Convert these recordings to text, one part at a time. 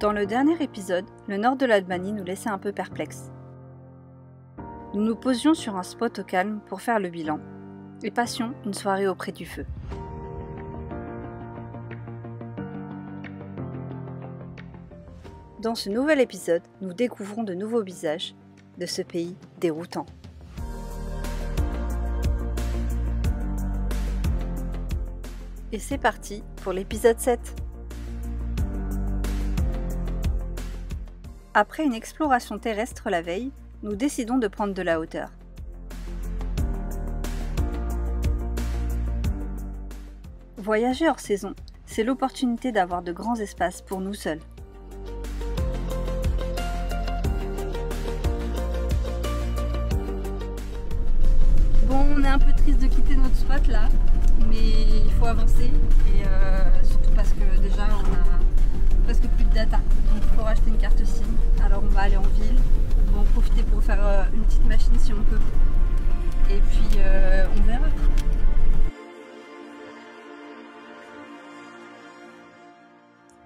Dans le dernier épisode, le nord de l'Albanie nous laissait un peu perplexes. Nous nous posions sur un spot au calme pour faire le bilan et passions une soirée auprès du feu. Dans ce nouvel épisode, nous découvrons de nouveaux visages de ce pays déroutant. Et c'est parti pour l'épisode 7. Après une exploration terrestre la veille, nous décidons de prendre de la hauteur. Voyager hors saison, c'est l'opportunité d'avoir de grands espaces pour nous seuls. Bon, on est un peu triste de quitter notre spot là, mais il faut avancer et surtout parce que déjà on a presque plus de data, donc il faut racheter une carte SIM. Alors on va aller en ville, on va en profiter pour faire une petite machine si on peut, et puis on verra.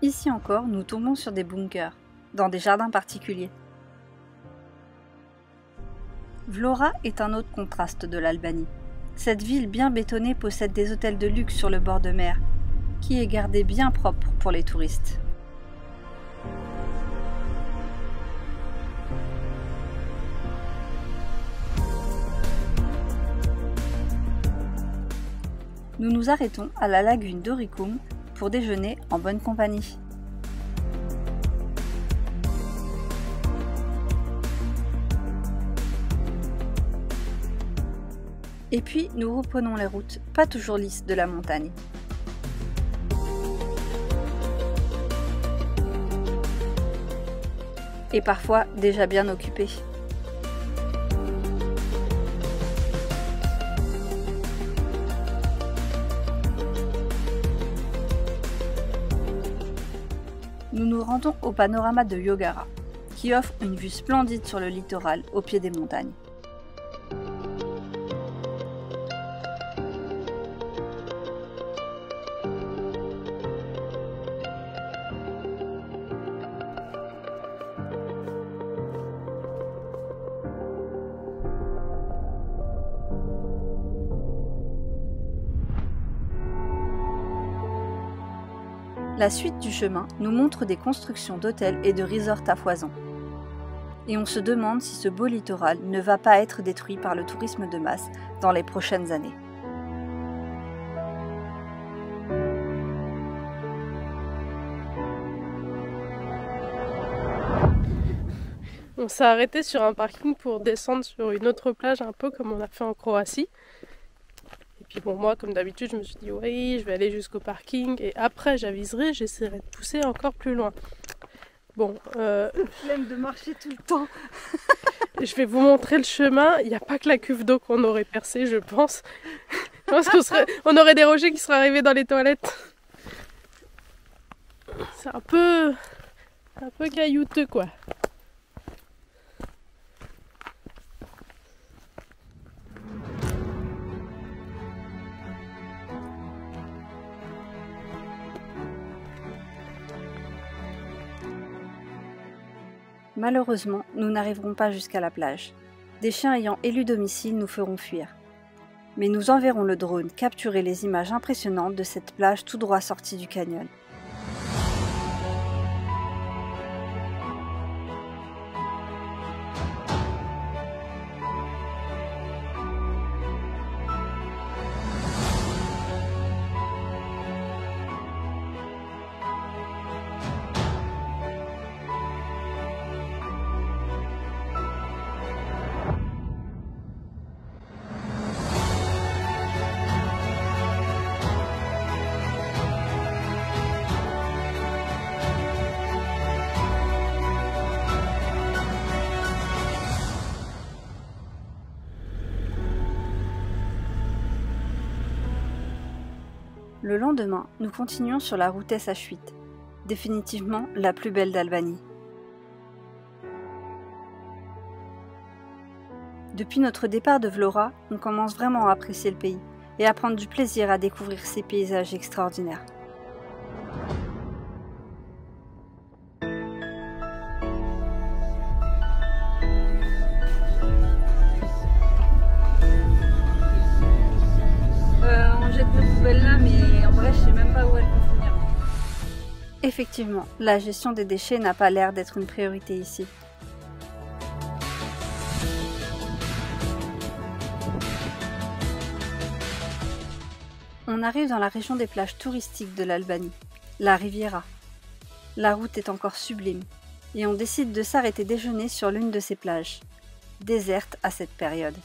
Ici encore, nous tombons sur des bunkers, dans des jardins particuliers. Vlora est un autre contraste de l'Albanie. Cette ville bien bétonnée possède des hôtels de luxe sur le bord de mer, qui est gardé bien propre pour les touristes. Nous nous arrêtons à la lagune d'Oricum pour déjeuner en bonne compagnie. Et puis nous reprenons les routes, pas toujours lisses, de la montagne. Et parfois déjà bien occupées. Nous nous rendons au panorama de Yogara, qui offre une vue splendide sur le littoral au pied des montagnes. La suite du chemin nous montre des constructions d'hôtels et de resorts à foison. Et on se demande si ce beau littoral ne va pas être détruit par le tourisme de masse dans les prochaines années. On s'est arrêté sur un parking pour descendre sur une autre plage, un peu comme on a fait en Croatie. Et puis bon, moi, comme d'habitude, je me suis dit, oui, je vais aller jusqu'au parking. Et après, j'aviserai, j'essaierai de pousser encore plus loin. Bon, Flemme de marcher tout le temps. je vais vous montrer le chemin. Il n'y a pas que la cuve d'eau qu'on aurait percée, je pense. Je pense qu'on aurait des rochers qui seraient arrivés dans les toilettes. C'est un peu caillouteux, quoi. Malheureusement, nous n'arriverons pas jusqu'à la plage. Des chiens ayant élu domicile nous feront fuir. Mais nous enverrons le drone capturer les images impressionnantes de cette plage tout droit sortie du canyon. Le lendemain, nous continuons sur la route SH8, définitivement la plus belle d'Albanie. Depuis notre départ de Vlora, on commence vraiment à apprécier le pays et à prendre du plaisir à découvrir ces paysages extraordinaires. poubelles là, mais en vrai, je sais même pas où elles vont finir. Effectivement, la gestion des déchets n'a pas l'air d'être une priorité ici. On arrive dans la région des plages touristiques de l'Albanie, la Riviera. La route est encore sublime, et on décide de s'arrêter déjeuner sur l'une de ces plages, déserte à cette période.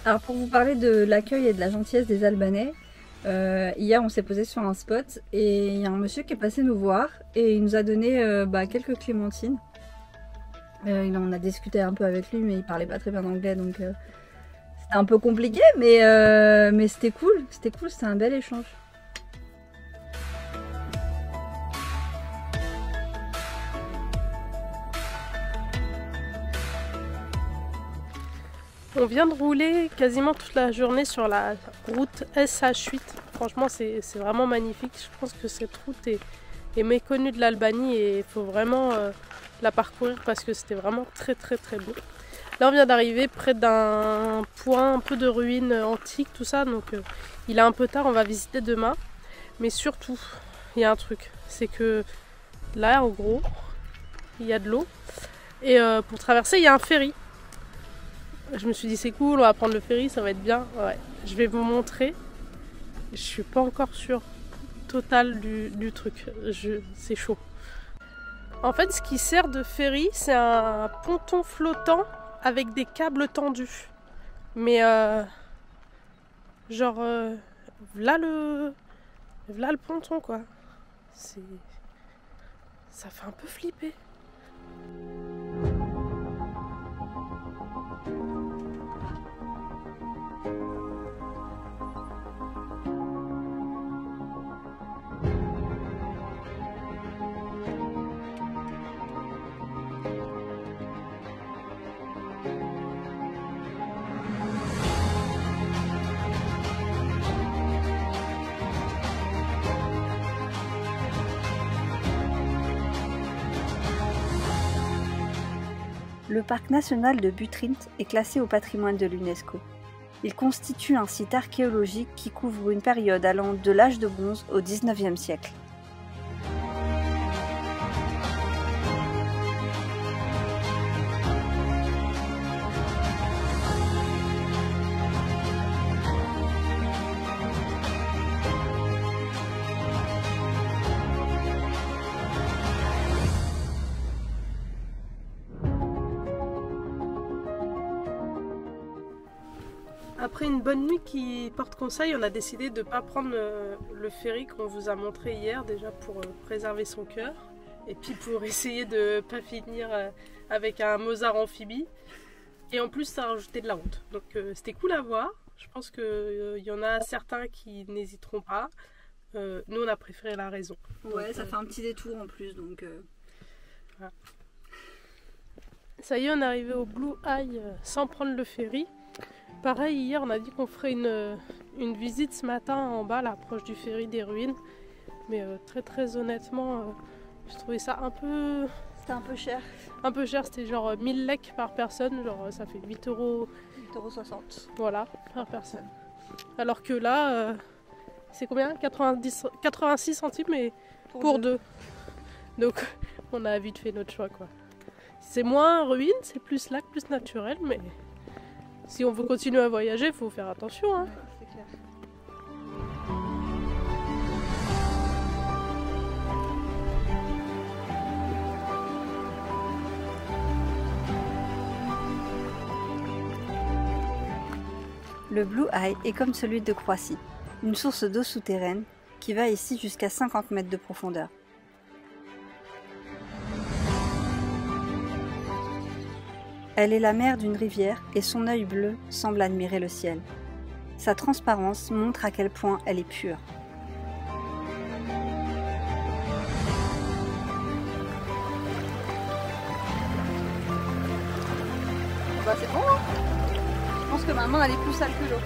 Alors pour vous parler de l'accueil et de la gentillesse des Albanais, hier on s'est posé sur un spot et il y a un monsieur qui est passé nous voir et il nous a donné quelques clémentines. On a discuté un peu avec lui mais il parlait pas très bien anglais donc c'était un peu compliqué mais c'était cool, c'était un bel échange. On vient de rouler quasiment toute la journée sur la route SH8. Franchement, c'est vraiment magnifique. Je pense que cette route est méconnue de l'Albanie et il faut vraiment la parcourir parce que c'était vraiment très beau. Là, on vient d'arriver près d'un point un peu de ruines antiques, tout ça. Donc, il est un peu tard, on va visiter demain. Mais surtout, il y a un truc. C'est que là, en gros, il y a de l'eau. Et pour traverser, il y a un ferry. Je me suis dit c'est cool, on va prendre le ferry, ça va être bien. Ouais, je vais vous montrer. Je suis pas encore sûre totale du truc. C'est chaud. En fait, ce qui sert de ferry, c'est un ponton flottant avec des câbles tendus. Mais genre là le ponton quoi. Ça fait un peu flipper. Le parc national de Butrint est classé au patrimoine de l'UNESCO. Il constitue un site archéologique qui couvre une période allant de l'âge de bronze au XIXe siècle. Après une bonne nuit qui porte conseil, on a décidé de ne pas prendre le ferry qu'on vous a montré hier, déjà pour préserver son cœur, et puis pour essayer de ne pas finir avec un Mozart amphibie. Et en plus, ça a rajouté de la route. Donc c'était cool à voir. Je pense qu'il y en a certains qui n'hésiteront pas. Nous, on a préféré la raison. Ouais, donc, ça fait un petit détour en plus. Donc voilà. Ça y est, on est arrivé au Blue Eye sans prendre le ferry. Pareil, hier on a dit qu'on ferait une visite ce matin en bas, là, proche du ferry des ruines. Mais très honnêtement, j'ai trouvé ça un peu... C'était un peu cher. Un peu cher, c'était genre 1000 lek par personne, genre ça fait 8 €. 8,60 €. Voilà, par personne. Alors que là, c'est combien 86 centimes mais pour deux. Donc on a vite fait notre choix quoi. C'est moins ruine, c'est plus lac, plus naturel, mais... Si on veut continuer à voyager, il faut faire attention. Hein. Ouais, c'est clair. Le Blue Eye est comme celui de Croatie, une source d'eau souterraine qui va ici jusqu'à 50 mètres de profondeur. Elle est la mère d'une rivière et son œil bleu semble admirer le ciel. Sa transparence montre à quel point elle est pure. Bah c'est bon hein. Je pense que ma main elle est plus sale que l'eau.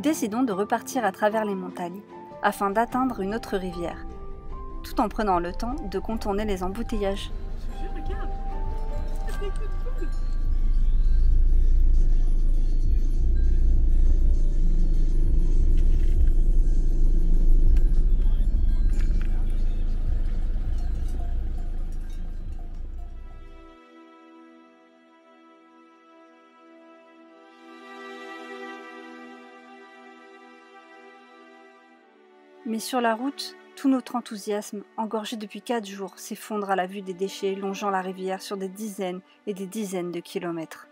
décidons de repartir à travers les montagnes afin d'atteindre une autre rivière, tout en prenant le temps de contourner les embouteillages. Mais sur la route, tout notre enthousiasme, engorgé depuis 4 jours, s'effondre à la vue des déchets longeant la rivière sur des dizaines et des dizaines de kilomètres.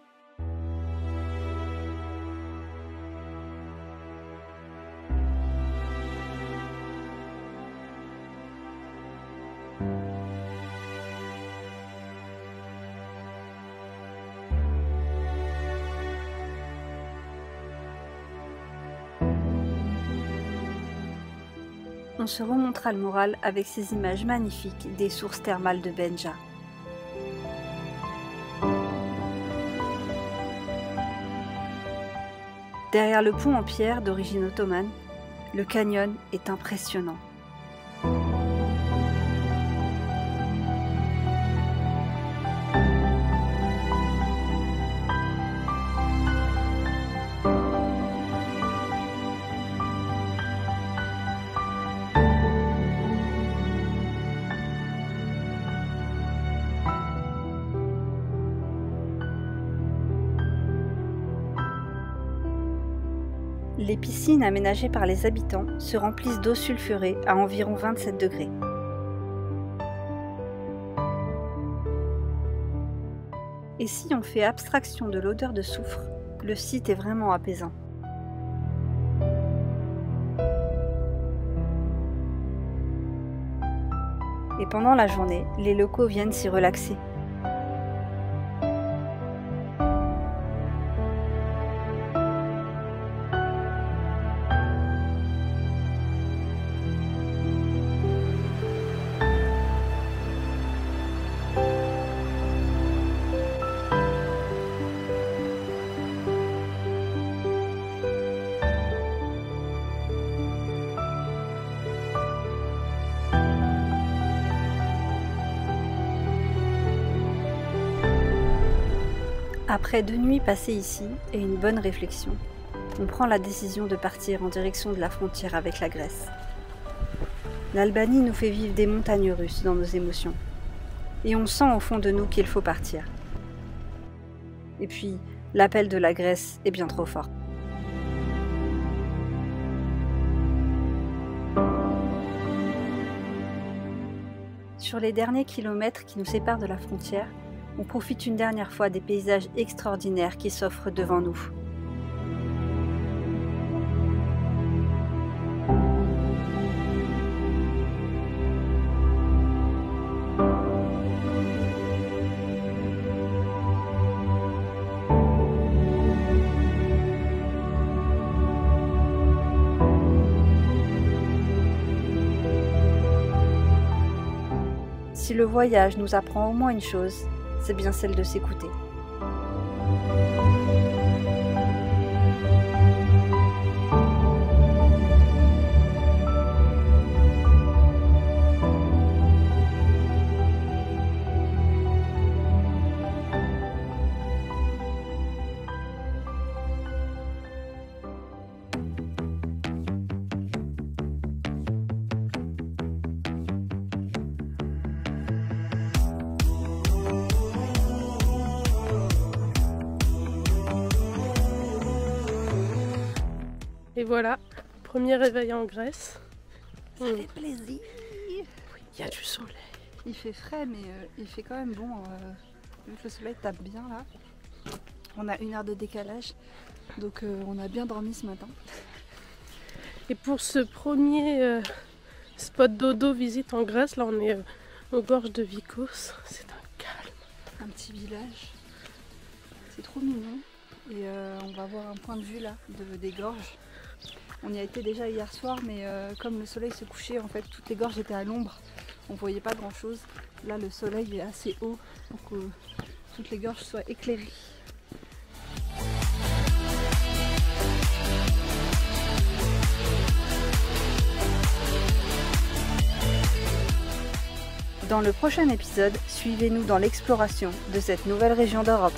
On se remontera le moral avec ces images magnifiques des sources thermales de Benja. Derrière le pont en pierre d'origine ottomane, le canyon est impressionnant. Les piscines aménagées par les habitants se remplissent d'eau sulfurée à environ 27 degrés. Et si on fait abstraction de l'odeur de soufre, le site est vraiment apaisant. Et pendant la journée, les locaux viennent s'y relaxer. Après 2 nuits passées ici et une bonne réflexion, on prend la décision de partir en direction de la frontière avec la Grèce. L'Albanie nous fait vivre des montagnes russes dans nos émotions, et on sent au fond de nous qu'il faut partir. Et puis, l'appel de la Grèce est bien trop fort. Sur les derniers kilomètres qui nous séparent de la frontière, on profite une dernière fois des paysages extraordinaires qui s'offrent devant nous. Si le voyage nous apprend au moins une chose, c'est bien celle de s'écouter. Et voilà, premier réveil en Grèce. Ça fait plaisir. Oui, il y a du soleil. Il fait frais, mais il fait quand même bon. Le soleil tape bien là. On a 1 heure de décalage, donc on a bien dormi ce matin. Et pour ce premier spot dodo visite en Grèce, là on est aux gorges de Vikos. C'est un calme. Un petit village. C'est trop mignon. Et on va voir un point de vue là des gorges. On y a été déjà hier soir, mais comme le soleil se couchait, en fait, toutes les gorges étaient à l'ombre. On voyait pas grand chose. Là, le soleil est assez haut pour que toutes les gorges soient éclairées. Dans le prochain épisode, suivez-nous dans l'exploration de cette nouvelle région d'Europe.